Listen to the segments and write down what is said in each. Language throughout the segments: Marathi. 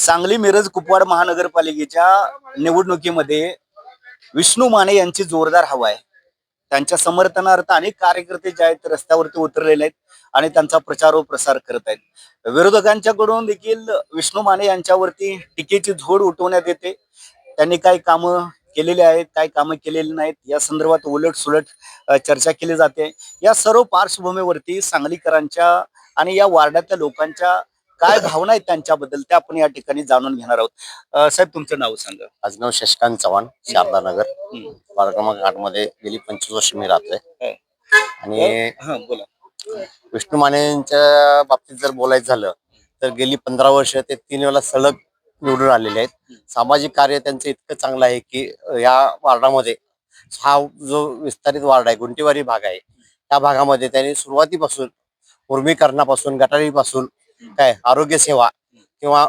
सांगली मिरज कुपवाड महानगरपालिकेच्या निवडणुकीमध्ये विष्णू माने यांची जोरदार हवा आहे. त्यांच्या समर्थनार्थ अनेक कार्यकर्ते जे आहेत रस्त्यावरती उतरलेले आहेत आणि त्यांचा प्रचार व प्रसार करत आहेत. विरोधकांच्याकडून देखील विष्णू माने यांच्यावरती टीकेची झोड उठवण्यात येते. त्यांनी काही कामं केलेली आहेत, काही कामं केलेली नाहीत, या संदर्भात उलट सुलट चर्चा केली जाते. या सर्व पार्श्वभूमीवरती सांगलीकरांच्या आणि या वार्डातल्या लोकांच्या काय भावना आहेत त्यांच्याबद्दल त्या आपण या ठिकाणी जाणून घेणार आहोत. साहेब, तुमचं नाव सांगा. माझं नाव शशिकांत चव्हाण, शारदा नगर, वार्ड क्रमांक 8 मध्ये गेली 25 वर्ष मी राहतोय. आणि हा, बोला. विष्णू मानेंच्या बाबतीत जर बोलायचं झालं तर गेली 15 वर्ष ते 3 वेळा सलग निवडून आलेले आहेत. सामाजिक कार्य त्यांचं इतकं चांगलं आहे की या वार्डामध्ये हा जो विस्तारित वार्ड आहे, गुंटेवारी भाग आहे, त्या भागामध्ये त्यांनी सुरुवातीपासून मुर्मीकरणापासून, गटारीपासून काय आरोग्य सेवा किंवा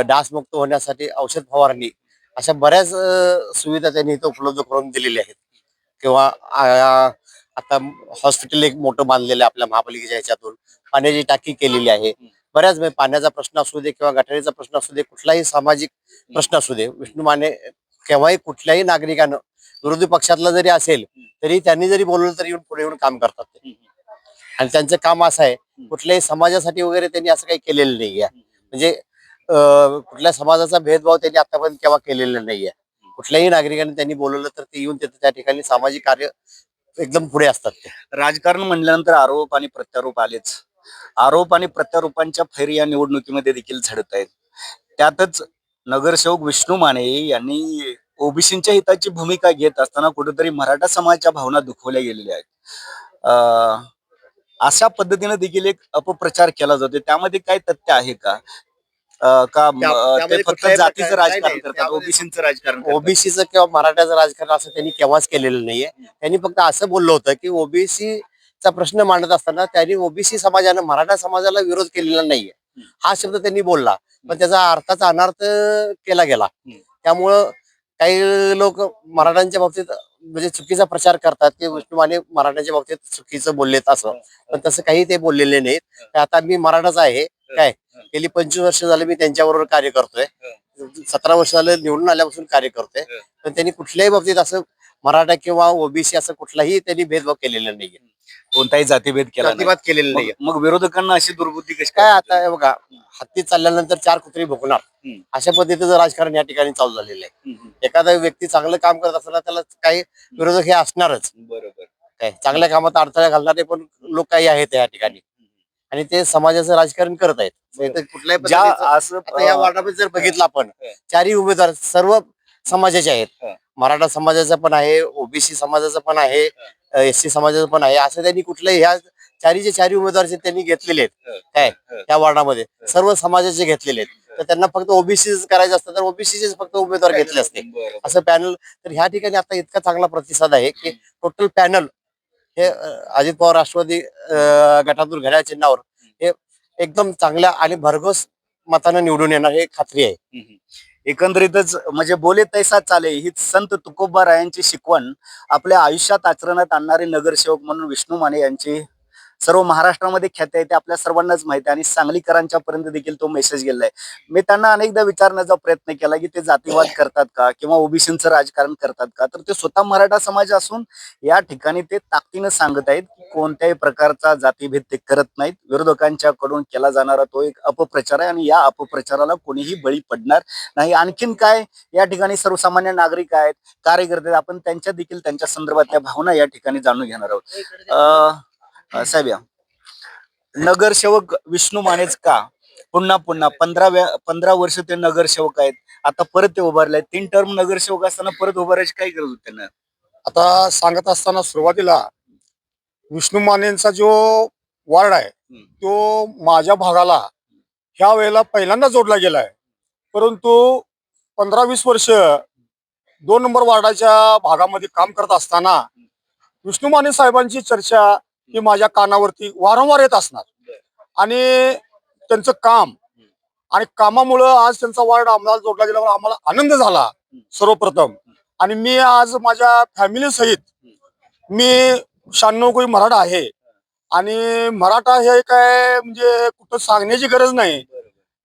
डासमुक्त होण्यासाठी औषध फवारणी अशा बऱ्याच सुविधा त्यांनी इथं उपलब्ध करून दिलेल्या आहेत. किंवा आता हॉस्पिटल एक मोठं बांधलेलं आहे आपल्या महापालिकेच्या ह्याच्यातून, पाण्याची टाकी केलेली आहे. बऱ्याच पाण्याचा प्रश्न असू दे किंवा गटारीचा प्रश्न असू दे, कुठलाही सामाजिक प्रश्न असू दे, विष्णू माने केव्हाही कुठल्याही नागरिकानं विरोधी पक्षातला जरी असेल तरी त्यांनी जरी बोलवलं तरी येऊन पुढे येऊन काम करतात ते. आणि त्यांचं काम असं आहे, कुठल्याही समाजासाठी वगैरे त्यांनी असं काही केलेलं नाही आहे. म्हणजे कुठल्या समाजाचा भेदभाव त्यांनी आतापर्यंत केव्हा केलेला नाहीये. कुठल्याही नागरिकांनी त्यांनी बोलवलं तर ते येऊन तिथे त्या ठिकाणी सामाजिक कार्य एकदम पुढे असतात ते. राजकारण म्हणल्यानंतर आरोप आणि प्रत्यारोप आलेच. आरोप आणि प्रत्यारोपांच्या फैरी या निवडणुकीमध्ये देखील झडत आहेत. त्यातच नगरसेवक विष्णू माने यांनी ओबीसींच्या हिताची भूमिका घेत असताना कुठेतरी मराठा समाजाच्या भावना दुखवल्या गेलेल्या आहेत. अशा पद्धतीने देखील एक अपप्रचार केला जातो. त्यामध्ये काय तथ्य आहे का? ते फक्त जातीचं राजकारण करतात, ओबीसीचं राजकारण करतात? ओबीसीचं किंवा मराठ्याचं राजकारण असं त्यांनी केव्हाच केलेलं नाहीये. त्यांनी फक्त असं बोललं होतं की ओबीसीचा प्रश्न मांडत असताना त्यांनी ओबीसी समाजानं मराठा समाजाला विरोध केलेला नाहीये, हा शब्द त्यांनी बोलला, पण त्याचा अर्थाचा अनर्थ केला गेला. त्यामुळं काही लोक मराठ्यांच्या बाबतीत म्हणजे चुकीचा प्रचार करतात की विष्णू माने मराठ्यांच्या बाबतीत चुकीचं बोललेत असं, पण तसं काही ते बोललेले नाहीत. आता मी मराठाच आहे काय, गेली 25 वर्ष झाले मी त्यांच्याबरोबर कार्य करतोय. 17 वर्ष झालं निवडून आल्यापासून कार्य करतोय. पण त्यांनी कुठल्याही बाबतीत असं मराठा किंवा ओबीसी असं कुठलाही त्यांनी भेदभाव केलेला नाहीये, कोणताही जातीभेद केला नाही. जातीवाद केलेला नाहीये. मग विरोधकांना अशी दुर्बुद्धी कशी काय आता हे बघा, हत्ती चालल्यानंतर 4 कुत्री भुकणार, अशा पद्धतीचं राजकारण या ठिकाणी चालू झालेलं आहे. एखादा व्यक्ती चांगलं काम करत असताना त्याला काही विरोधक हे असणारच. बरोबर. काय चांगल्या कामात अडथळा घालणारे पण लोक काही आहेत या ठिकाणी, आणि ते समाजाचं राजकारण करत आहेत. कुठल्याही असं आता या वार्डामध्ये जर बघितलं आपण, चारही उमेदवार सर्व समाजाचे आहेत. मराठा समाजाचा पण आहे, ओबीसी समाजाचा पण आहे, एससी समाजाचा पण आहे. असं त्यांनी कुठल्याही ह्या चारी उमेदवार त्यांनी घेतलेले आहेत काय या वार्डामध्ये, सर्व समाजाचे घेतलेले आहेत. तर त्यांना फक्त ओबीसी करायचं असतं तर ओबीसीचे फक्त उमेदवार घेतले असते असं पॅनल. तर ह्या ठिकाणी आता इतका चांगला प्रतिसाद आहे की टोटल पॅनल हे अजित पवार राष्ट्रवादी गटातून घड्याळ चिन्हावर हे एकदम चांगल्या आणि भरघोस मतानं निवडून येणार हे खात्री आहे. एकंदरीतच म्हणजे बोले तैसा चाले ही संत तुकोबारायांची शिकवण आपल्या आयुष्यात आचरणात आणणारे नगरसेवक म्हणून विष्णू माने यांची सर्व महाराष्ट्रामध्ये ख्याती आहे, ते आपल्या सर्वांनाच माहिती आहे. आणि सांगलीकरांच्या पर्यंत देखील तो मेसेज गेलाय. मी त्यांना अनेकदा विचारण्याचा प्रयत्न केला की ते जातीवाद करतात का किंवा ओबीसीचं राजकारण करतात का, तर ते स्वतः मराठा समाज असून या ठिकाणी ते ताकदीनं सांगत आहेत की कोणत्याही प्रकारचा जातीभेद ते करत नाहीत. विरोधकांच्या कडून केला जाणारा तो एक अपप्रचार आहे आणि या अपप्रचाराला कोणीही बळी पडणार नाही. आणखीन काय या ठिकाणी सर्वसामान्य नागरिक आहेत, कार्यकर्ते, आपण त्यांच्या देखील त्यांच्या संदर्भातल्या भावना या ठिकाणी जाणून घेणार आहोत. साहेब, नगरसेवक विष्णू मानेच का पुन्हा पुन्हा 15 वर्ष ते नगरसेवक आहेत, आता परत ते उभारले 3 टर्म नगरसेवक असताना परत उभारायची काय गरज होती त्यांना? आता सांगत असताना सुरुवातीला विष्णू मानेंचा जो वार्ड आहे तो माझ्या भागाला ह्या वेळेला पहिल्यांदा जोडला गेलाय. परंतु 15-20 वर्ष 2 नंबर वार्डाच्या भागामध्ये काम करत असताना विष्णू माने साहेबांची चर्चा ही माझ्या कानावरती वारंवार येत असणार. आणि त्यांचं काम आणि कामामुळं आज त्यांचा वार्ड आम्हाला जोडला गेल्यावर आम्हाला आनंद झाला सर्वप्रथम. आणि मी आज माझ्या फॅमिली सहित मी 96 कोळी मराठा आहे. आणि मराठा हे काय म्हणजे कुठं सांगण्याची गरज नाही.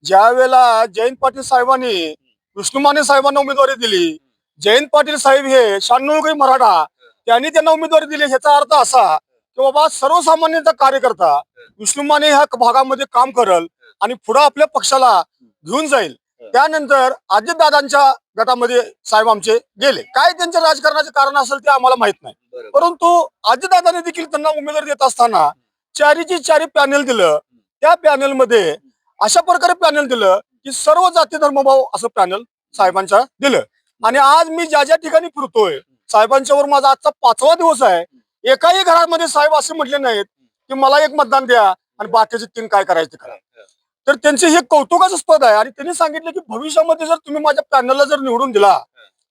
ज्या वेळेला जयंत पाटील साहेबांनी विष्णू माने साहेबांना उमेदवारी दिली, जयंत पाटील साहेब हे 96 मराठा त्यांनी त्यांना उमेदवारी दिली, ह्याचा अर्थ असा की बाबा सर्वसामान्यांचा कार्यकर्ता विष्णू माने ह्या भागामध्ये काम करल आणि पुढे आपल्या पक्षाला घेऊन जाईल. त्यानंतर अजितदादांच्या गटामध्ये साहेब आमचे गेले. काय त्यांच्या राजकारणाचे कारण असेल ते आम्हाला माहित नाही, परंतु अजितदादांनी देखील त्यांना उमेदवारी देत असताना चारी पॅनल दिलं. त्या पॅनल मध्ये अशा प्रकारे पॅनल दिलं की सर्व जाती धर्मभाव असं पॅनल साहेबांच्या दिलं. आणि आज मी ज्या ज्या ठिकाणी फिरतोय साहेबांच्या वर माझा आजचा 5वा दिवस आहे. एकाही घरामध्ये साहेब असे म्हटले नाहीत की मला एक मतदान द्या आणि बाकीचे 3 काय करायचे करा. तर त्यांचे हे कौतुकाचं पद आहे. आणि त्यांनी सांगितलं की भविष्यामध्ये जर तुम्ही माझ्या पॅनलला जर निवडून दिला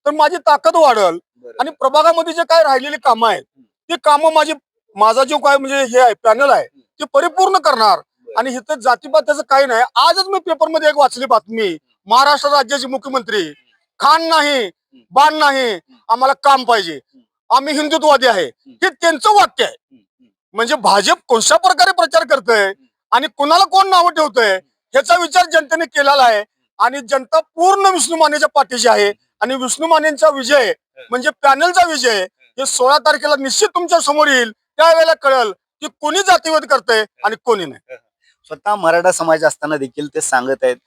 तर माझी ताकद वाढल आणि प्रभागामध्ये जे काय राहिलेली कामं आहेत ते कामं माझा जो काय म्हणजे हे आहे पॅनल आहे ते परिपूर्ण करणार. आणि इथं जातीपात त्याचं काही नाही. आजच मी पेपरमध्ये एक वाचली बातमी, महाराष्ट्र राज्याचे मुख्यमंत्री खान नाही बाण नाही, आम्हाला काम पाहिजे, आम्ही हिंदुत्ववादी आहे, हे त्यांचं वाक्य आहे. म्हणजे भाजप कोणत्या प्रकारे प्रचार करतोय आणि कोणाला कोण नावं ठेवतोय ह्याचा विचार जनतेने केलेला आहे. आणि जनता पूर्ण विष्णू मानेच्या पाठीशी आहे. आणि विष्णू मानेंचा विजय म्हणजे पॅनलचा विजय हे 16 तारखेला निश्चित तुमच्या समोर येईल. त्यावेळेला कळेल की कोणी जातीवाद करतंय आणि कोणी नाही. स्वतः मराठा समाज असताना देखील ते सांगत आहेत,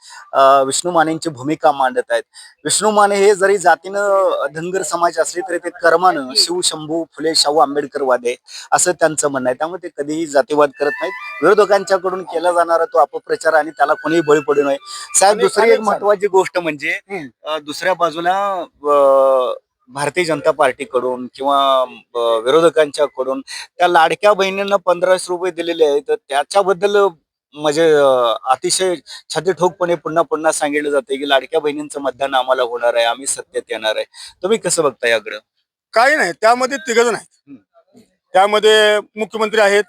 विष्णू मानेंची भूमिका मांडत आहेत. विष्णू माने हे जरी जातीनं धनगर समाज असले तरी ते कर्मानं शिव शंभू फुले शाहू आंबेडकर वादे असं त्यांचं म्हणणं आहे. त्यामुळे ते कधीही जातीवाद करत नाहीत. विरोधकांच्याकडून केला जाणारा तो अपप्रचार आणि त्याला कोणीही बळी पडू नये. साहेब, दुसरी एक महत्वाची गोष्ट म्हणजे दुसऱ्या बाजूला भारतीय जनता पार्टीकडून किंवा विरोधकांच्याकडून त्या लाडक्या बहिणींना 1500 रुपये दिलेले आहेत, तर त्याच्याबद्दल म्हणजे अतिशय छातीठोकपणे पुन्हा पुन्हा सांगितलं जाते की लाडक्या बहिणींचं मतदान आम्हाला होणार आहे, आम्ही सत्तेत येणार आहे. तुम्ही कसं बघता याकडं? काही नाही, त्यामध्ये 3 जण आहेत. त्यामध्ये मुख्यमंत्री आहेत,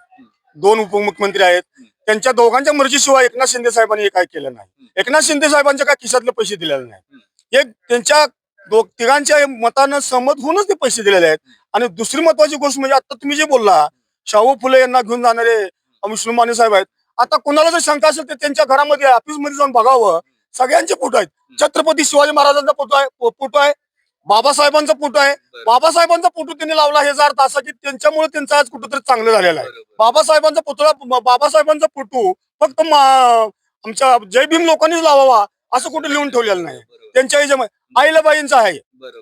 2 उपमुख्यमंत्री आहेत. त्यांच्या दोघांच्या मर्जीशिवाय एकनाथ शिंदे साहेबांनी हे काय केलं नाही. एकनाथ शिंदे साहेबांच्या काय खिशातले पैसे दिलेले नाही. एक त्यांच्या तिघांच्या मतानं सहमत होऊनच ते पैसे दिलेले आहेत. आणि दुसरी महत्वाची गोष्ट म्हणजे आता तुम्ही जे बोलला शाहू फुले यांना घेऊन जाणारे विष्णू माने साहेब आहेत. आता कोणाला जर शंका असेल तर त्यांच्या घरामध्ये ऑफिस मध्ये जाऊन बघावं. सगळ्यांचे फोटो आहेत. छत्रपती शिवाजी महाराजांचा फोटो आहे, बाबासाहेबांचा फोटो आहे. बाबासाहेबांचा फोटो त्यांनी लावला ह्याचा अर्थ असा की त्यांच्यामुळे त्यांचं आज कुठंतरी चांगलं झालेलं आहे. बाबासाहेबांचा फोटो फक्त आमच्या जय भीम लोकांनीच लावावा असं कुठे लिहून ठेवलेलं नाही. त्यांच्या याच्यामध्ये आईलाबाईंचा आहे.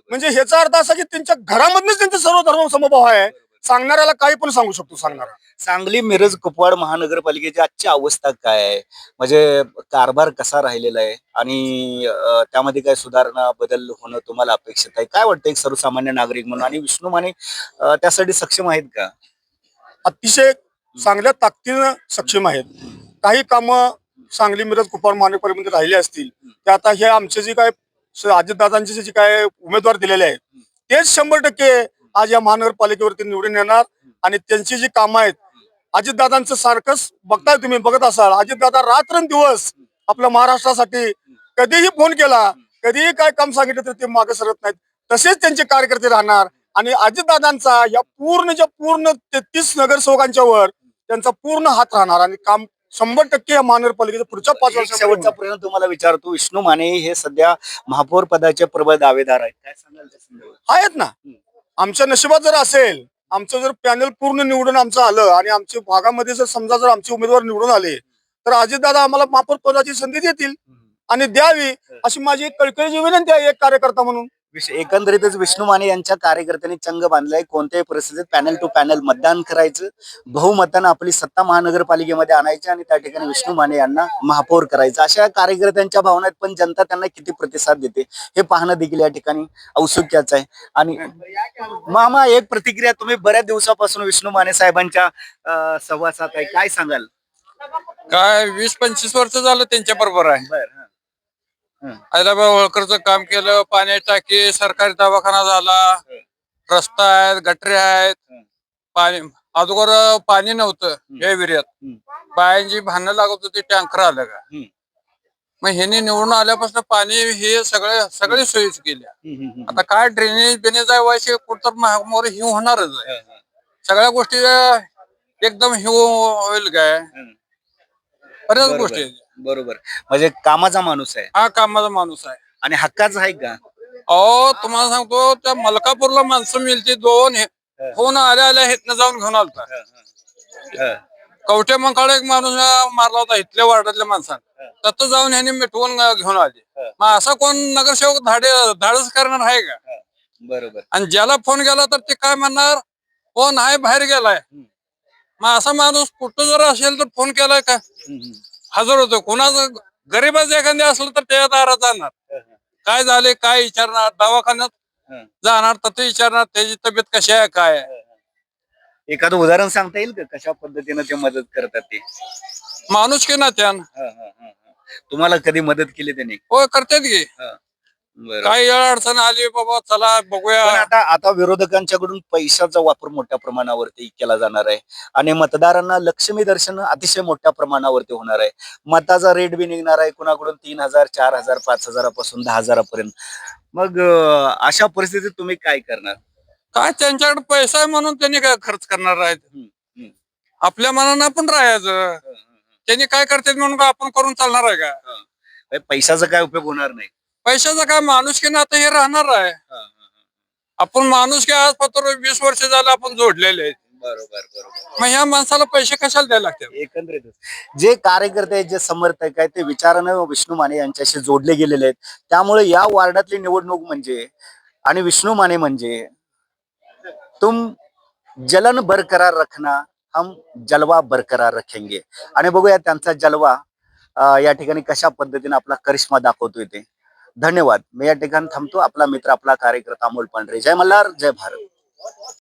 म्हणजे ह्याचा अर्थ असा की त्यांच्या घरामधनच त्यांचा सर्व धर्म समभाव आहे. सांगणाऱ्याला काही पण सांगू शकतो सांगणारा. सांगली मिरज कुपवाड महानगरपालिकेची आजची अवस्था काय आहे, म्हणजे कारभार कसा राहिलेला आहे आणि त्यामध्ये काय सुधारणा बदल होणं तुम्हाला अपेक्षित आहे? काय वाटतं एक सर्वसामान्य नागरिक म्हणून? आणि विष्णू माने त्यासाठी सक्षम आहेत का? अतिशय चांगल्या ताकदीनं सक्षम आहेत. काही कामं सांगली मिरज कुपवाड महानगरपालिकेमध्ये राहिले असतील ते आता हे आमचे जे काय अजितदादांचे जे काय उमेदवार दिलेले आहेत तेच 100% आज या महानगरपालिकेवरती निवडून येणार. आणि त्यांची जी कामं आहेत अजितदादांचं सारखंच बघताय, तुम्ही बघत असाल अजितदादा रात्रंदिवस आपल्या महाराष्ट्रासाठी कधीही फोन केला, कधीही काय काम सांगितलं तर ते मागे सरत नाहीत. तसेच त्यांचे कार्यकर्ते राहणार. आणि अजितदादांचा या पूर्ण 33 नगरसेवकांच्या वर त्यांचा पूर्ण हात राहणार. आणि काम 100% या महानगरपालिकेच्या पुढच्या 5 एक शेवटचा प्रश्न तुम्हाला विचारतो, विष्णू माने हे सध्या महापौर पदाचे प्रबळ दावेदार आहेत, काय सांगाल त्या संदर्भात? आहेत ना. आमच्या नशिबात जर असेल, आमचं जर पॅनल पूर्ण निवडून आमचं आलं आणि आमच्या भागामध्ये जर समजा जर आमचे उमेदवार निवडून आले तर अजितदादा आम्हाला महापौर पदाची संधी देतील आणि द्यावी अशी माझी एक कळकळीची विनंती आहे एक कार्यकर्ता म्हणून. एकंदरीतच विष्णू माने यांच्या कार्यकर्त्यांनी चंग बांधलाय. कोणत्याही परिस्थितीत पॅनल टू पॅनल मतदान करायचं, बहुमतानं आपली सत्ता महानगरपालिकेमध्ये आणायची आणि त्या ठिकाणी विष्णू माने यांना महापौर करायचं. अशा कार्यकर्त्यांच्या भावनात पण जनता त्यांना किती प्रतिसाद देते हे पाहणं देखील या ठिकाणी औत्सुक्याचं आहे. आणि मामा, एक प्रतिक्रिया, तुम्ही बऱ्याच दिवसापासून विष्णू माने साहेबांच्या सहवासात आहे, काय सांगाल? काय 20-25 वर्ष झालं त्यांच्या बरोबर आहे. बरं. हैदराबाद होळकरचं काम केलं, पाण्याची टाकी, सरकारी दवाखाना झाला, रस्ता आहेत, गटरे आहेत. पाणी अगोदर पाणी नव्हतं या एरियात, बायांची भांडणं लागत होती, टँकर आलं का. मग ह्यांनी निवडून आल्यापासून पाणी हे सगळे सोयीच केल्या. आता काय ड्रेनेज बिनेज आहे व्हायचे कुठं महामोर ही होणारच आहे. सगळ्या गोष्टी एकदम ही होईल काय, बऱ्याच गोष्टी बरोबर. म्हणजे कामाचा माणूस आहे हा कामाचा माणूस आहे. आणि हक्काचा आहे का? अहो तुम्हाला सांगतो त्या मलकापूरला माणसं मिळते दोन फोन आल्या आल्या इथनं जाऊन घेऊन आलता. हं. कवठे मंकाळा एक माणूस मारला होता इथल्या वार्डातल्या माणसानं, तिथं जाऊन ह्यांनी मिटवून घेऊन आले. मग असा कोण नगरसेवक धाडस करणार आहे का? बरोबर. आणि ज्याला फोन गेला तर ते काय म्हणणार, फोन आहे बाहेर गेलाय. मग असा माणूस कुठं जर असेल तर फोन केलाय का हजर होतो. कोणाचं गरीबाच एखादे असलं तर त्या दारात जाणार, काय झाले काय विचारणार, दवाखान्यात जाणार तिथे विचारणार त्याची तब्येत कशी आहे काय आहे. एखादं उदाहरण सांगता येईल का कशा पद्धतीनं ते मदत करतात ते? माणूस की ना त्यान तुम्हाला कधी मदत केली त्यांनी? होय करतात की. बरं. काही अडचण आली बाबा चला बघूया. पण आता आता विरोधकांच्याकडून पैशाचा वापर मोठ्या प्रमाणावरती केला जाणार आहे आणि मतदारांना लक्ष्मी दर्शन अतिशय मोठ्या प्रमाणावरती होणार आहे. मताचा रेट बी निघणार आहे कुणाकडून 3,000, 4,000, 5,000 पासून 10,000 पर्यंत. मग अशा परिस्थितीत तुम्ही काय करणार? काय त्यांच्याकडे पैसा आहे म्हणून त्यांनी काय खर्च करणार आहेत. हम्म. आपल्या मनानं आपण राहायचं. त्यांनी काय करतात म्हणून का आपण करून चालणार आहे का? पैशाचा काय उपयोग होणार नाही. पैशाचा काय माणूस की नातं हे राहणार आहे. आपण माणूस की आज पत्र 20 वर्ष झालं आपण जोडलेले आहेत. बरोबर बरोबर. मग ह्या माणसाला पैसे कशाला द्यायला लागतात? एकंदरीतच जे कार्यकर्ते आहेत, जे समर्थक आहेत, ते विचारानं विष्णू माने यांच्याशी जोडले गेलेले आहेत. त्यामुळे या वार्डातली निवडणूक म्हणजे आणि विष्णू माने म्हणजे तुम जलन बरकरार रखना, हम जलवा बरकरार रखेंगे. आणि बघूया त्यांचा जलवा या ठिकाणी कशा पद्धतीने आपला करिश्मा दाखवतोय ते. धन्यवाद. मी या ठिकाणी थांबतो. आपला मित्र आपला कार्यकर्ता अमोल पांढरे. जय मल्हार, जय भारत.